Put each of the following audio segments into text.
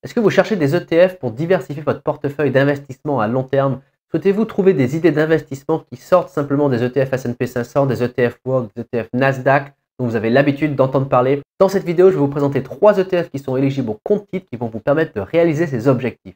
Est-ce que vous cherchez des ETF pour diversifier votre portefeuille d'investissement à long terme? Souhaitez-vous trouver des idées d'investissement qui sortent simplement des ETF S&P 500, des ETF World, des ETF Nasdaq dont vous avez l'habitude d'entendre parler? Dans cette vidéo, je vais vous présenter 3 ETF qui sont éligibles au compte titre qui vont vous permettre de réaliser ces objectifs.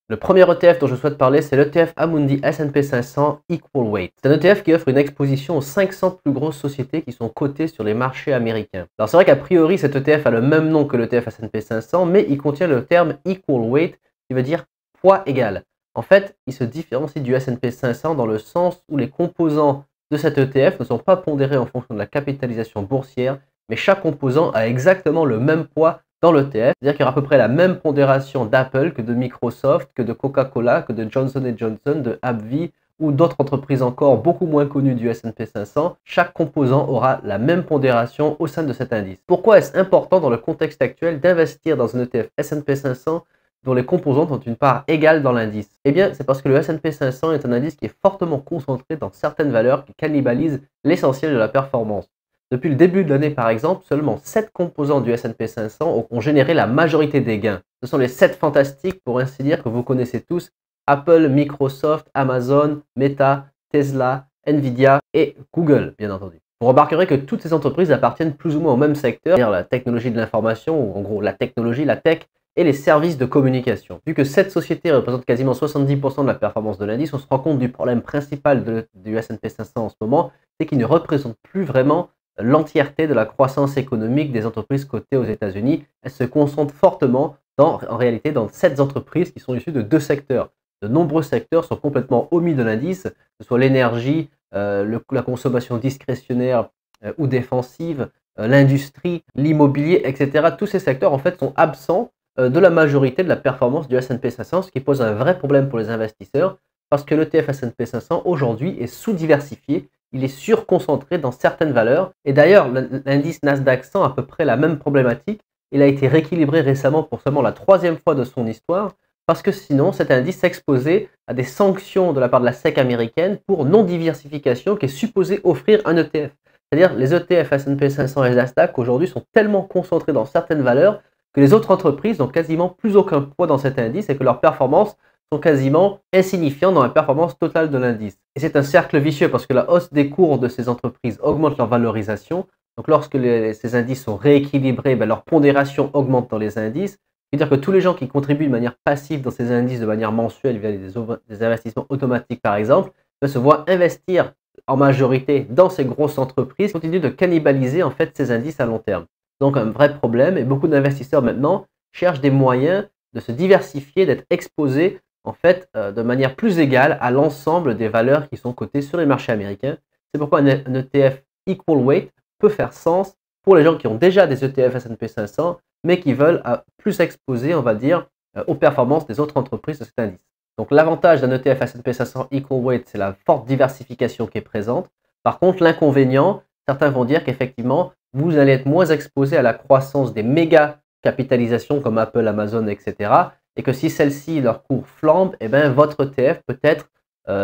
Le premier ETF dont je souhaite parler, c'est l'ETF Amundi S&P 500 Equal Weight. C'est un ETF qui offre une exposition aux 500 plus grosses sociétés qui sont cotées sur les marchés américains. Alors c'est vrai qu'a priori, cet ETF a le même nom que l'ETF S&P 500, mais il contient le terme Equal Weight, qui veut dire poids égal. En fait, il se différencie du S&P 500 dans le sens où les composants de cet ETF ne sont pas pondérés en fonction de la capitalisation boursière, mais chaque composant a exactement le même poids dans l'ETF, c'est-à-dire qu'il y aura à peu près la même pondération d'Apple que de Microsoft, que de Coca-Cola, que de Johnson & Johnson, de AbbVie ou d'autres entreprises encore beaucoup moins connues du S&P 500. Chaque composant aura la même pondération au sein de cet indice. Pourquoi est-ce important dans le contexte actuel d'investir dans un ETF S&P 500 dont les composants ont une part égale dans l'indice? Eh bien, c'est parce que le S&P 500 est un indice qui est fortement concentré dans certaines valeurs qui cannibalisent l'essentiel de la performance. Depuis le début de l'année, par exemple, seulement 7 composants du S&P 500 ont généré la majorité des gains. Ce sont les 7 fantastiques, pour ainsi dire, que vous connaissez tous: Apple, Microsoft, Amazon, Meta, Tesla, Nvidia et Google, bien entendu. Vous remarquerez que toutes ces entreprises appartiennent plus ou moins au même secteur, c'est-à-dire la technologie de l'information, ou en gros la technologie, la tech, et les services de communication. Vu que cette société représente quasiment 70% de la performance de l'indice, on se rend compte du problème principal du S&P 500 en ce moment, c'est qu'il ne représente plus vraiment l'entièreté de la croissance économique des entreprises cotées aux États-Unis. Elles se concentrent fortement en réalité dans 7 entreprises qui sont issues de 2 secteurs. De nombreux secteurs sont complètement omis de l'indice, que ce soit l'énergie, la consommation discrétionnaire ou défensive, l'industrie, l'immobilier, etc. Tous ces secteurs en fait sont absents de la majorité de la performance du S&P 500, ce qui pose un vrai problème pour les investisseurs parce que l'ETF S&P 500 aujourd'hui est sous-diversifié. Il est surconcentré dans certaines valeurs. Et d'ailleurs, l'indice Nasdaq 100 a à peu près la même problématique. Il a été rééquilibré récemment pour seulement la 3e fois de son histoire, parce que sinon, cet indice s'exposait à des sanctions de la part de la SEC américaine pour non-diversification qui est supposée offrir un ETF. C'est-à-dire les ETF S&P 500 et Nasdaq aujourd'hui sont tellement concentrés dans certaines valeurs que les autres entreprises n'ont quasiment plus aucun poids dans cet indice et que leurs performances sont quasiment insignifiants dans la performance totale de l'indice. Et c'est un cercle vicieux parce que la hausse des cours de ces entreprises augmente leur valorisation. Donc lorsque ces indices sont rééquilibrés, leur pondération augmente dans les indices. C'est-à-dire que tous les gens qui contribuent de manière passive dans ces indices de manière mensuelle via des investissements automatiques par exemple, se voient investir en majorité dans ces grosses entreprises qui continuent de cannibaliser en fait ces indices à long terme. Donc un vrai problème, et beaucoup d'investisseurs maintenant cherchent des moyens de se diversifier, d'être exposés en fait de manière plus égale à l'ensemble des valeurs qui sont cotées sur les marchés américains. C'est pourquoi un ETF Equal Weight peut faire sens pour les gens qui ont déjà des ETF S&P 500 mais qui veulent plus s'exposer, on va dire, aux performances des autres entreprises de cet indice. Donc l'avantage d'un ETF S&P 500 Equal Weight, c'est la forte diversification qui est présente. Par contre, l'inconvénient, certains vont dire qu'effectivement, vous allez être moins exposé à la croissance des méga capitalisations comme Apple, Amazon, etc. Et que si celles-ci, leur cours flambe, votre ETF peut-être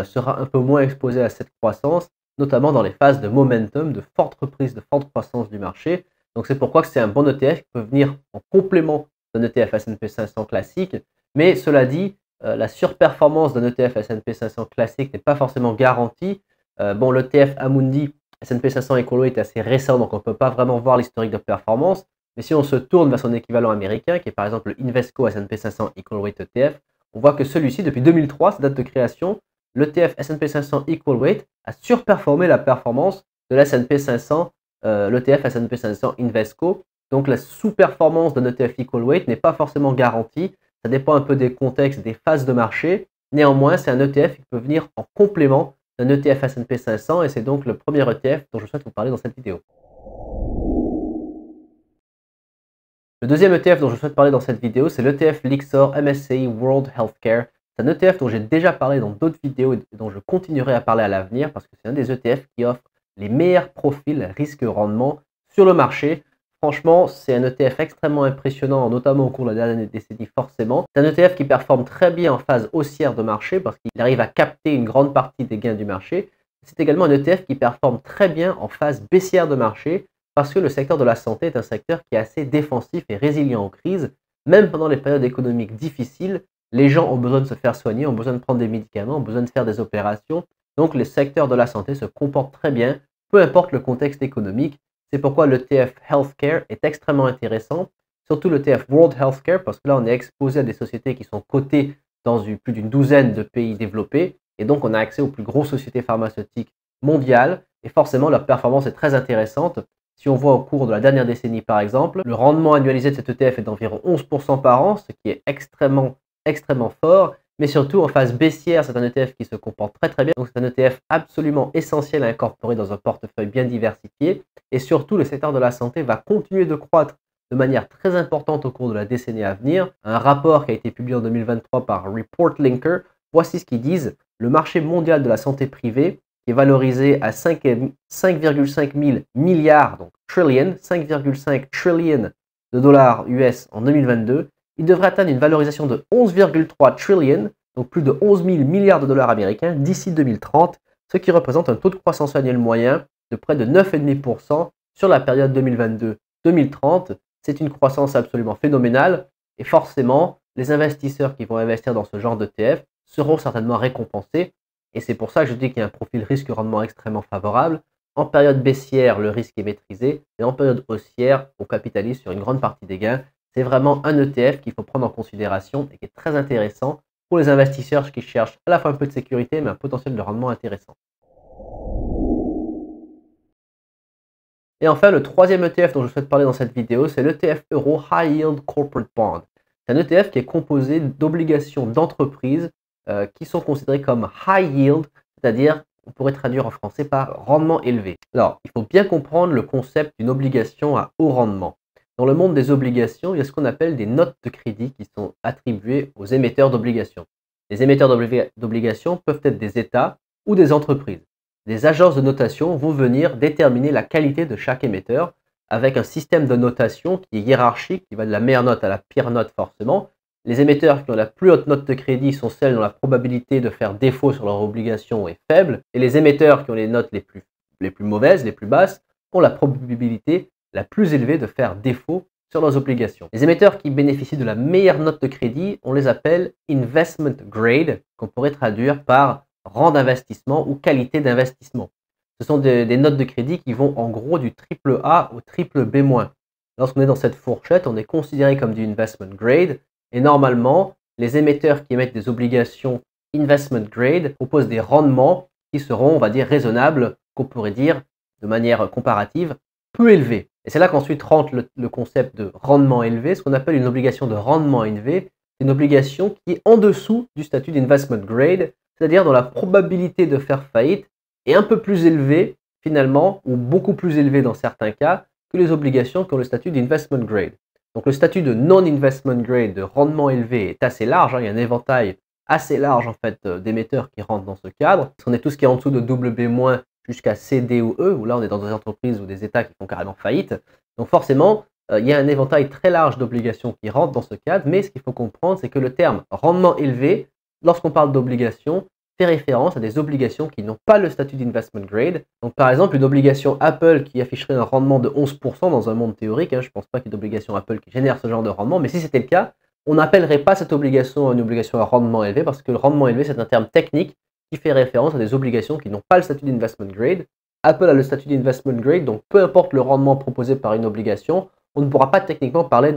sera un peu moins exposé à cette croissance, notamment dans les phases de momentum, de forte reprise, de forte croissance du marché. Donc c'est pourquoi c'est un bon ETF qui peut venir en complément d'un ETF S&P 500 classique. Mais cela dit, la surperformance d'un ETF S&P 500 classique n'est pas forcément garantie. L'ETF Amundi S&P 500 Equal Weight est assez récent, donc on ne peut pas vraiment voir l'historique de performance. Mais si on se tourne vers son équivalent américain, qui est par exemple le Invesco S&P 500 Equal Weight ETF, on voit que celui-ci, depuis 2003, sa date de création, l'ETF S&P 500 Equal Weight a surperformé la performance de l'S&P 500, l'ETF S&P 500 Invesco. Donc la sous-performance d'un ETF Equal Weight n'est pas forcément garantie. Ça dépend un peu des contextes, des phases de marché. Néanmoins, c'est un ETF qui peut venir en complément d'un ETF S&P 500 et c'est donc le premier ETF dont je souhaite vous parler dans cette vidéo. Le deuxième ETF dont je souhaite parler dans cette vidéo, c'est l'ETF Lyxor MSCI World Healthcare. C'est un ETF dont j'ai déjà parlé dans d'autres vidéos et dont je continuerai à parler à l'avenir parce que c'est un des ETF qui offre les meilleurs profils risque-rendement sur le marché. Franchement, c'est un ETF extrêmement impressionnant, notamment au cours de la dernière décennie forcément. C'est un ETF qui performe très bien en phase haussière de marché parce qu'il arrive à capter une grande partie des gains du marché. C'est également un ETF qui performe très bien en phase baissière de marché parce que le secteur de la santé est un secteur qui est assez défensif et résilient aux crises. Même pendant les périodes économiques difficiles, les gens ont besoin de se faire soigner, ont besoin de prendre des médicaments, ont besoin de faire des opérations. Donc le secteur de la santé se comporte très bien, peu importe le contexte économique. C'est pourquoi l'ETF Healthcare est extrêmement intéressant, surtout l'ETF World Healthcare, parce que là on est exposé à des sociétés qui sont cotées dans plus d'une douzaine de pays développés, et donc on a accès aux plus grosses sociétés pharmaceutiques mondiales, et forcément leur performance est très intéressante. Si on voit au cours de la dernière décennie par exemple, le rendement annualisé de cet ETF est d'environ 11% par an, ce qui est extrêmement fort, mais surtout en phase baissière, c'est un ETF qui se comporte très bien, donc c'est un ETF absolument essentiel à incorporer dans un portefeuille bien diversifié, et surtout le secteur de la santé va continuer de croître de manière très importante au cours de la décennie à venir. Un rapport qui a été publié en 2023 par Report Linker, voici ce qu'ils disent: le marché mondial de la santé privée qui est valorisé à 5,5 000 milliards, donc trillion, 5,5 trillion de dollars US en 2022, il devrait atteindre une valorisation de 11,3 trillion, donc plus de 11 000 milliards de dollars américains d'ici 2030, ce qui représente un taux de croissance annuel moyen de près de 9,5% sur la période 2022-2030. C'est une croissance absolument phénoménale et forcément, les investisseurs qui vont investir dans ce genre d'ETF seront certainement récompensés. Et c'est pour ça que je dis qu'il y a un profil risque-rendement extrêmement favorable. En période baissière, le risque est maîtrisé, et en période haussière, on capitalise sur une grande partie des gains. C'est vraiment un ETF qu'il faut prendre en considération et qui est très intéressant pour les investisseurs qui cherchent à la fois un peu de sécurité, mais un potentiel de rendement intéressant. Et enfin, le troisième ETF dont je souhaite parler dans cette vidéo, c'est l'ETF Euro High Yield Corporate Bond. C'est un ETF qui est composé d'obligations d'entreprises qui sont considérées comme high yield, c'est-à-dire, on pourrait traduire en français par rendement élevé. Alors, il faut bien comprendre le concept d'une obligation à haut rendement. Dans le monde des obligations, il y a ce qu'on appelle des notes de crédit qui sont attribuées aux émetteurs d'obligations. Les émetteurs d'obligations peuvent être des États ou des entreprises. Des agences de notation vont venir déterminer la qualité de chaque émetteur avec un système de notation qui est hiérarchique, qui va de la meilleure note à la pire note forcément. Les émetteurs qui ont la plus haute note de crédit sont celles dont la probabilité de faire défaut sur leur obligation est faible, et les émetteurs qui ont les notes les plus mauvaises, les plus basses, ont la probabilité la plus élevée de faire défaut sur leurs obligations. Les émetteurs qui bénéficient de la meilleure note de crédit, on les appelle investment grade, qu'on pourrait traduire par rang d'investissement ou qualité d'investissement. Ce sont des notes de crédit qui vont en gros du triple A au triple B-. Lorsqu'on est dans cette fourchette, on est considéré comme du investment grade, et normalement, les émetteurs qui émettent des obligations investment grade proposent des rendements qui seront, on va dire, raisonnables, qu'on pourrait dire, de manière comparative, peu élevés. Et c'est là qu'ensuite rentre le concept de rendement élevé. Ce qu'on appelle une obligation de rendement élevé, c'est une obligation qui est en dessous du statut d'investment grade, c'est-à-dire dont la probabilité de faire faillite est un peu plus élevée, finalement, ou beaucoup plus élevée dans certains cas, que les obligations qui ont le statut d'investment grade. Donc le statut de non-investment grade, de rendement élevé, est assez large. Il y a un éventail assez large en fait d'émetteurs qui rentrent dans ce cadre. On est tout ce qui est en dessous de WB- jusqu'à C, D ou E, où là on est dans des entreprises ou des États qui font carrément faillite. Donc forcément, il y a un éventail très large d'obligations qui rentrent dans ce cadre, mais ce qu'il faut comprendre, c'est que le terme rendement élevé, lorsqu'on parle d'obligations, fait référence à des obligations qui n'ont pas le statut d'investment grade. Donc par exemple, une obligation Apple qui afficherait un rendement de 11% dans un monde théorique, je ne pense pas qu'il y ait d'obligation Apple qui génère ce genre de rendement, mais si c'était le cas, on n'appellerait pas cette obligation une obligation à rendement élevé, parce que le rendement élevé, c'est un terme technique qui fait référence à des obligations qui n'ont pas le statut d'investment grade. Apple a le statut d'investment grade, donc peu importe le rendement proposé par une obligation, on ne pourra pas techniquement parler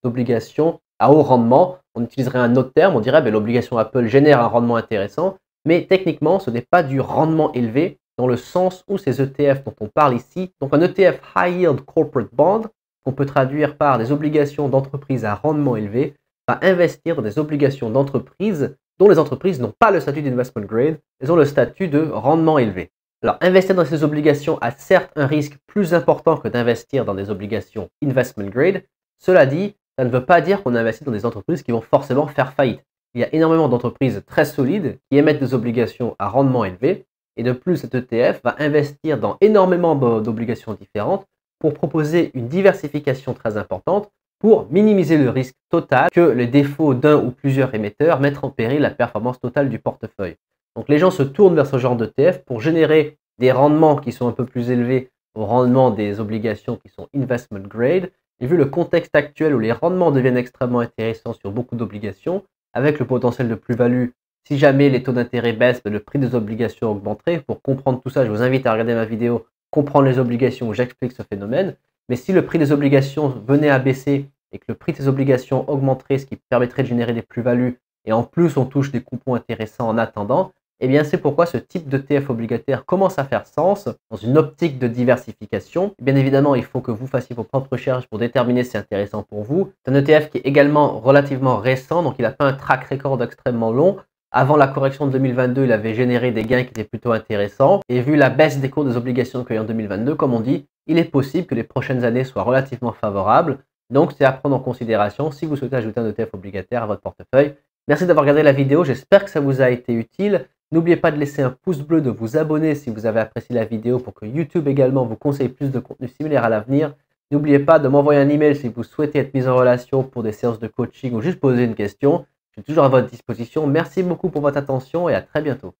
d'obligation à haut rendement. On utiliserait un autre terme, on dirait que l'obligation Apple génère un rendement intéressant, mais techniquement, ce n'est pas du rendement élevé dans le sens où ces ETF dont on parle ici, donc un ETF High Yield Corporate Bond, qu'on peut traduire par des obligations d'entreprise à rendement élevé, va investir dans des obligations d'entreprise dont les entreprises n'ont pas le statut d'investment grade, elles ont le statut de rendement élevé. Alors, investir dans ces obligations a certes un risque plus important que d'investir dans des obligations investment grade. Cela dit, ça ne veut pas dire qu'on investit dans des entreprises qui vont forcément faire faillite. Il y a énormément d'entreprises très solides qui émettent des obligations à rendement élevé, et de plus, cet ETF va investir dans énormément d'obligations différentes pour proposer une diversification très importante pour minimiser le risque total que les défauts d'un ou plusieurs émetteurs mettent en péril la performance totale du portefeuille. Donc les gens se tournent vers ce genre d'ETF pour générer des rendements qui sont un peu plus élevés au rendement des obligations qui sont investment grade. Et vu le contexte actuel où les rendements deviennent extrêmement intéressants sur beaucoup d'obligations, avec le potentiel de plus-value, si jamais les taux d'intérêt baissent, le prix des obligations augmenterait. Pour comprendre tout ça, je vous invite à regarder ma vidéo Comprendre les obligations où j'explique ce phénomène. Mais si le prix des obligations venait à baisser et que le prix des obligations augmenterait, ce qui permettrait de générer des plus-values, et en plus on touche des coupons intéressants en attendant, eh bien c'est pourquoi ce type d'ETF obligataire commence à faire sens dans une optique de diversification. Bien évidemment, il faut que vous fassiez vos propres recherches pour déterminer si c'est intéressant pour vous. C'est un ETF qui est également relativement récent, donc il n'a pas un track record extrêmement long. Avant la correction de 2022, il avait généré des gains qui étaient plutôt intéressants. Et vu la baisse des cours des obligations qu'il y a eu en 2022, comme on dit, il est possible que les prochaines années soient relativement favorables. Donc, c'est à prendre en considération si vous souhaitez ajouter un ETF obligataire à votre portefeuille. Merci d'avoir regardé la vidéo. J'espère que ça vous a été utile. N'oubliez pas de laisser un pouce bleu, de vous abonner si vous avez apprécié la vidéo pour que YouTube également vous conseille plus de contenu similaire à l'avenir. N'oubliez pas de m'envoyer un email si vous souhaitez être mis en relation pour des séances de coaching ou juste poser une question. Je suis toujours à votre disposition. Merci beaucoup pour votre attention et à très bientôt.